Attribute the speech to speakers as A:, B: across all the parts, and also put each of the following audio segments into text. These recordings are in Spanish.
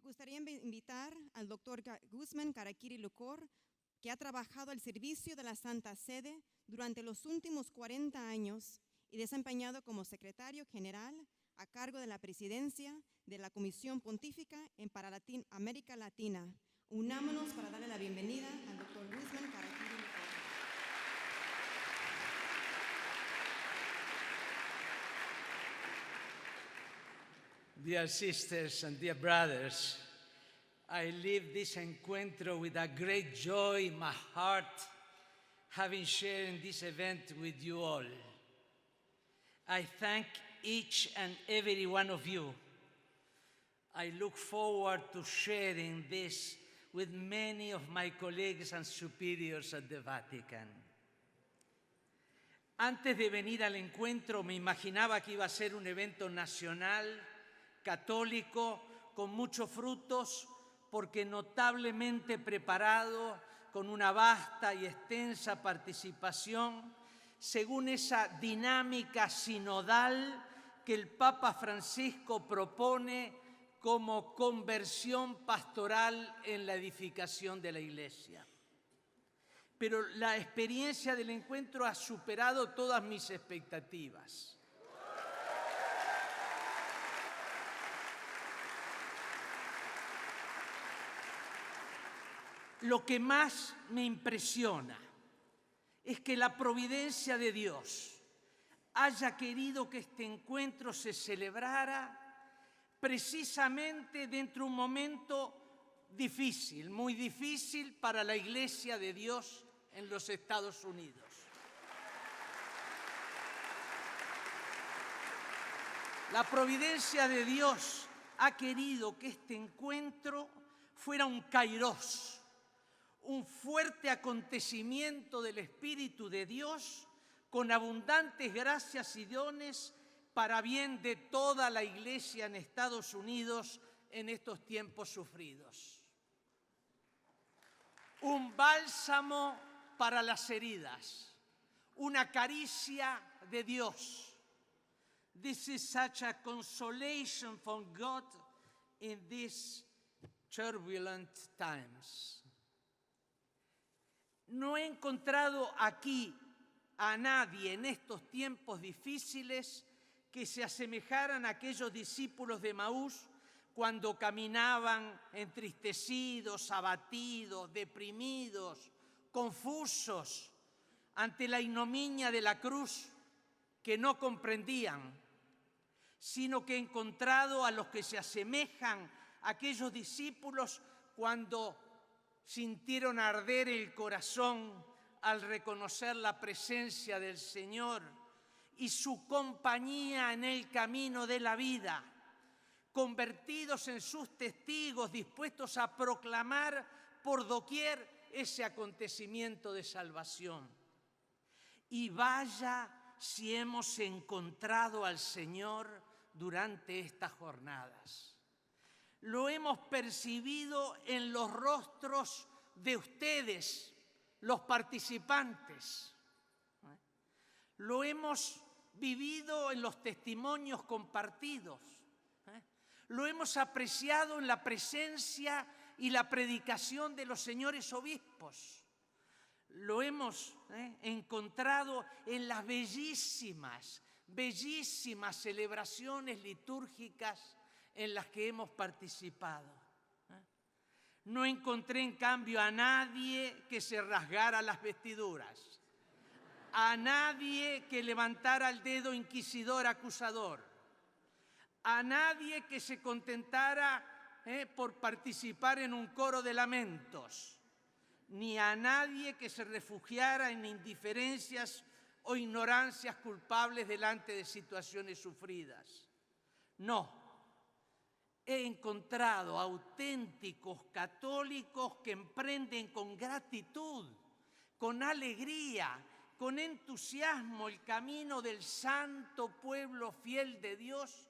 A: gustaría invitar al doctor Guzmán Karaquiri Lucor, que ha trabajado al servicio de la Santa Sede durante los últimos 40 años y desempeñado como secretario general a cargo de la presidencia de la Comisión Pontífica para América Latina. Unámonos para darle la bienvenida al doctor Guzmán Karaquiri Lucor.
B: Dear sisters and dear brothers, I leave this encuentro with a great joy in my heart, having shared this event with you all. I thank each and every one of you. I look forward to sharing this with many of my colleagues and superiors at the Vatican. Antes de venir al encuentro me imaginaba que iba a ser un evento nacional, católico, con muchos frutos, porque notablemente preparado, con una vasta y extensa participación, según esa dinámica sinodal que el Papa Francisco propone como conversión pastoral en la edificación de la Iglesia. Pero la experiencia del encuentro ha superado todas mis expectativas. Lo que más me impresiona es que la providencia de Dios haya querido que este encuentro se celebrara precisamente dentro de un momento difícil, muy difícil para la Iglesia de Dios en los Estados Unidos. La providencia de Dios ha querido que este encuentro fuera un kairos, un fuerte acontecimiento del Espíritu de Dios con abundantes gracias y dones para bien de toda la Iglesia en Estados Unidos en estos tiempos sufridos. Un bálsamo para las heridas, una caricia de Dios. This is such a consolation from God in these turbulent times. No he encontrado aquí a nadie en estos tiempos difíciles que se asemejaran a aquellos discípulos de Emaús cuando caminaban entristecidos, abatidos, deprimidos, confusos ante la ignominia de la cruz, que no comprendían, sino que he encontrado a los que se asemejan a aquellos discípulos cuando sintieron arder el corazón al reconocer la presencia del Señor y su compañía en el camino de la vida, convertidos en sus testigos, dispuestos a proclamar por doquier ese acontecimiento de salvación. Y vaya si hemos encontrado al Señor durante estas jornadas. Lo hemos percibido en los rostros de ustedes, los participantes. Lo hemos vivido en los testimonios compartidos. Lo hemos apreciado en la presencia y la predicación de los señores obispos. Lo hemos encontrado en las bellísimas celebraciones litúrgicas en las que hemos participado. No encontré, en cambio, a nadie que se rasgara las vestiduras, a nadie que levantara el dedo inquisidor acusador, a nadie que se contentara por participar en un coro de lamentos, ni a nadie que se refugiara en indiferencias o ignorancias culpables delante de situaciones sufridas. No. He encontrado auténticos católicos que emprenden con gratitud, con alegría, con entusiasmo el camino del santo pueblo fiel de Dios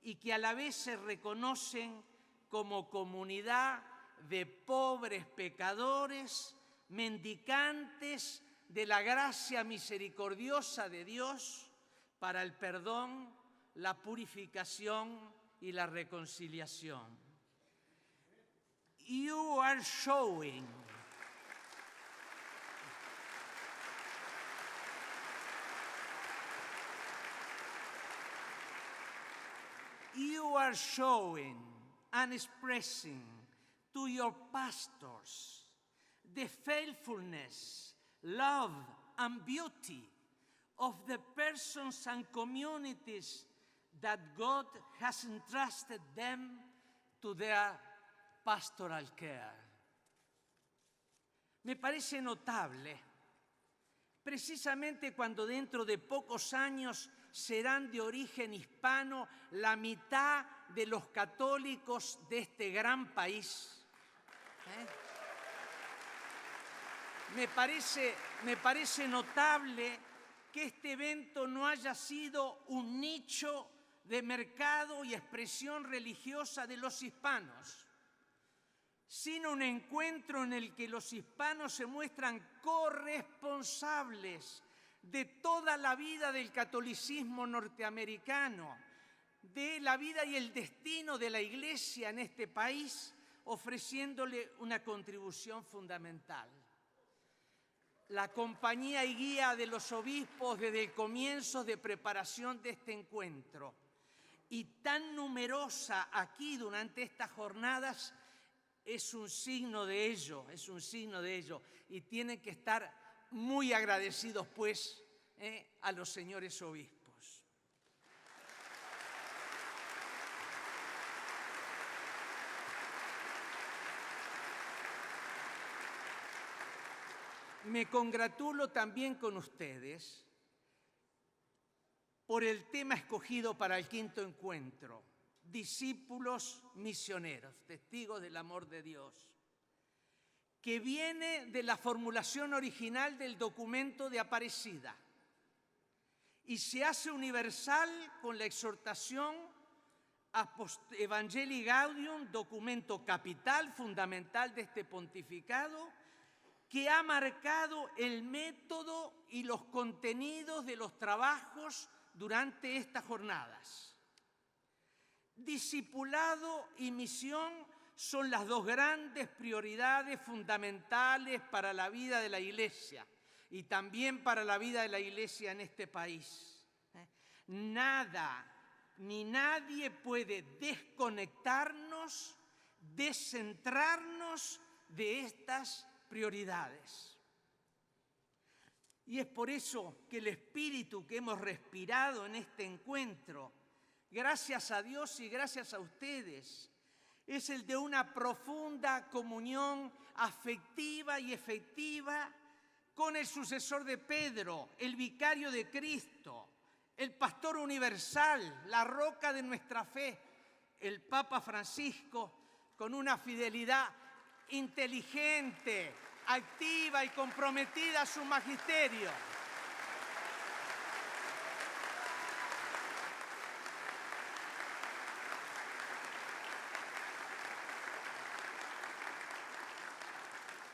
B: y que a la vez se reconocen como comunidad de pobres pecadores, mendicantes de la gracia misericordiosa de Dios para el perdón, la purificación y la reconciliación. You are showing and expressing to your pastors the faithfulness, love, and beauty of the persons and communities that God has entrusted them to their pastoral care. Me parece notable, precisamente cuando dentro de pocos años serán de origen hispano la mitad de los católicos de este gran país. Me parece notable que este evento no haya sido un nicho de mercado y expresión religiosa de los hispanos, sino un encuentro en el que los hispanos se muestran corresponsables de toda la vida del catolicismo norteamericano, de la vida y el destino de la Iglesia en este país, ofreciéndole una contribución fundamental. La compañía y guía de los obispos desde el comienzo de preparación de este encuentro, y tan numerosa aquí durante estas jornadas, es un signo de ello, y tienen que estar muy agradecidos, pues, a los señores obispos. Me congratulo también con ustedes por el tema escogido para el quinto encuentro: discípulos misioneros, testigos del amor de Dios, que viene de la formulación original del documento de Aparecida y se hace universal con la exhortación Evangelii Gaudium, documento capital, fundamental de este pontificado, que ha marcado el método y los contenidos de los trabajos durante estas jornadas. Discipulado y misión son las dos grandes prioridades fundamentales para la vida de la Iglesia y también para la vida de la Iglesia en este país. Nada ni nadie puede desconectarnos, descentrarnos de estas prioridades. Y es por eso que el espíritu que hemos respirado en este encuentro, gracias a Dios y gracias a ustedes, es el de una profunda comunión afectiva y efectiva con el sucesor de Pedro, el vicario de Cristo, el pastor universal, la roca de nuestra fe, el Papa Francisco, con una fidelidad inteligente, activa y comprometida a su magisterio.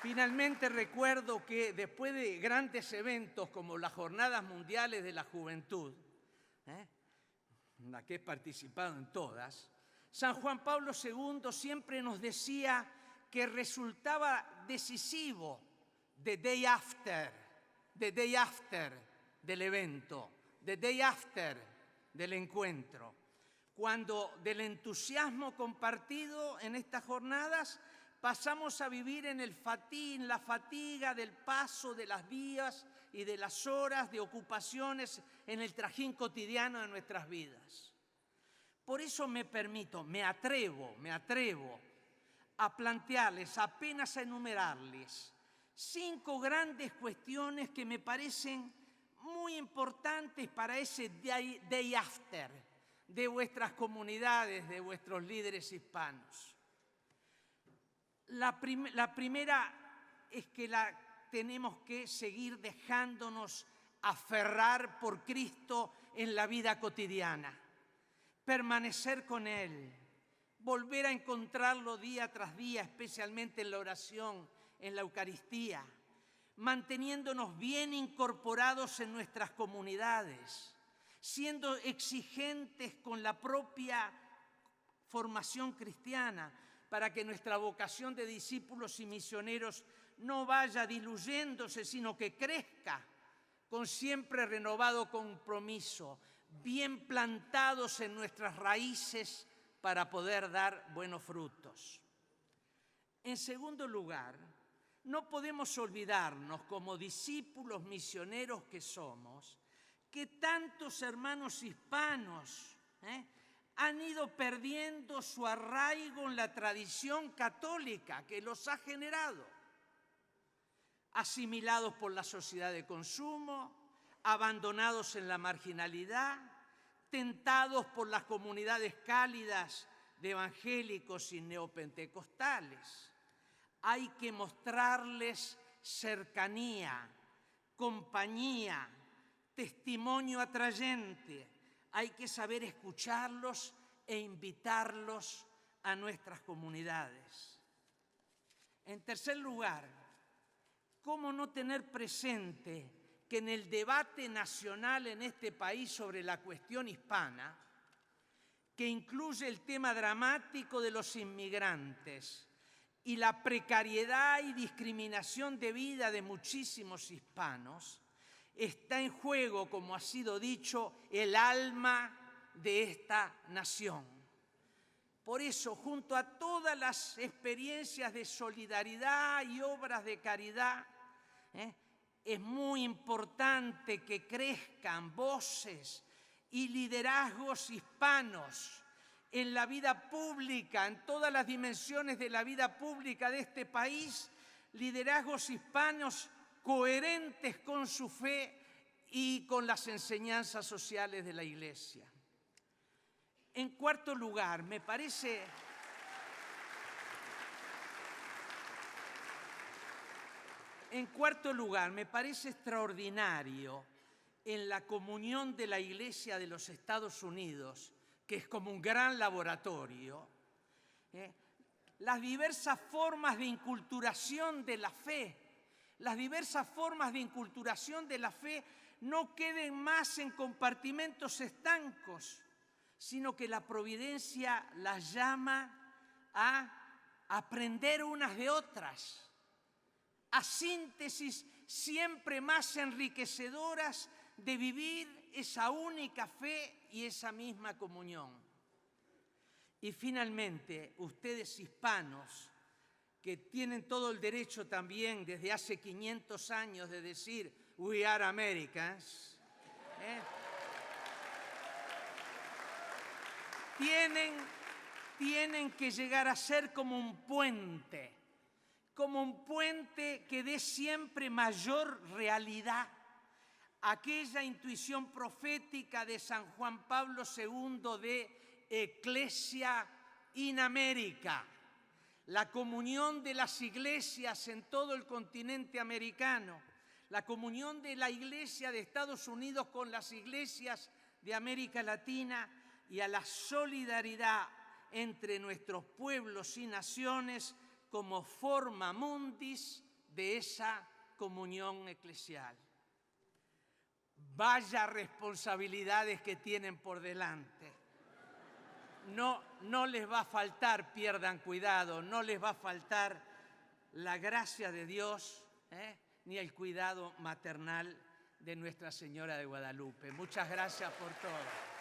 B: Finalmente recuerdo que después de grandes eventos como las Jornadas Mundiales de la Juventud, en la que he participado en todas, San Juan Pablo II siempre nos decía que resultaba decisivo the day after del evento, the day after del encuentro, cuando del entusiasmo compartido en estas jornadas pasamos a vivir en la fatiga del paso de las días y de las horas de ocupaciones en el trajín cotidiano de nuestras vidas. Por eso me atrevo a plantearles, apenas a enumerarles, 5 grandes cuestiones que me parecen muy importantes para ese day after de vuestras comunidades, de vuestros líderes hispanos. La primera es que tenemos que seguir dejándonos aferrar por Cristo en la vida cotidiana, permanecer con Él, volver a encontrarlo día tras día, especialmente en la oración, en la Eucaristía, manteniéndonos bien incorporados en nuestras comunidades, siendo exigentes con la propia formación cristiana, para que nuestra vocación de discípulos y misioneros no vaya diluyéndose, sino que crezca con siempre renovado compromiso, bien plantados en nuestras raíces para poder dar buenos frutos. En segundo lugar, no podemos olvidarnos, como discípulos misioneros que somos, que tantos hermanos hispanos han ido perdiendo su arraigo en la tradición católica que los ha generado, asimilados por la sociedad de consumo, abandonados en la marginalidad, tentados por las comunidades cálidas de evangélicos y neopentecostales. Hay que mostrarles cercanía, compañía, testimonio atrayente. Hay que saber escucharlos e invitarlos a nuestras comunidades. En tercer lugar, ¿cómo no tener presente que en el debate nacional en este país sobre la cuestión hispana, que incluye el tema dramático de los inmigrantes y la precariedad y discriminación de vida de muchísimos hispanos, está en juego, como ha sido dicho, el alma de esta nación? Por eso, junto a todas las experiencias de solidaridad y obras de caridad, es muy importante que crezcan voces y liderazgos hispanos en la vida pública, en todas las dimensiones de la vida pública de este país, liderazgos hispanos coherentes con su fe y con las enseñanzas sociales de la Iglesia. En cuarto lugar, me parece extraordinario en la comunión de la Iglesia de los Estados Unidos, que es como un gran laboratorio, las diversas formas de inculturación de la fe. Las diversas formas de inculturación de la fe no queden más en compartimentos estancos, sino que la providencia las llama a aprender unas de otras, a síntesis siempre más enriquecedoras de vivir esa única fe y esa misma comunión. Y finalmente, ustedes hispanos, que tienen todo el derecho también desde hace 500 años de decir "We are Americans", tienen que llegar a ser como un puente que dé siempre mayor realidad. Aquella intuición profética de San Juan Pablo II de Ecclesia in America, la comunión de las iglesias en todo el continente americano, la comunión de la Iglesia de Estados Unidos con las iglesias de América Latina y a la solidaridad entre nuestros pueblos y naciones como forma mundis de esa comunión eclesial. Vaya responsabilidades que tienen por delante. No les va a faltar, pierdan cuidado, no les va a faltar la gracia de Dios, ni el cuidado maternal de Nuestra Señora de Guadalupe. Muchas gracias por todo.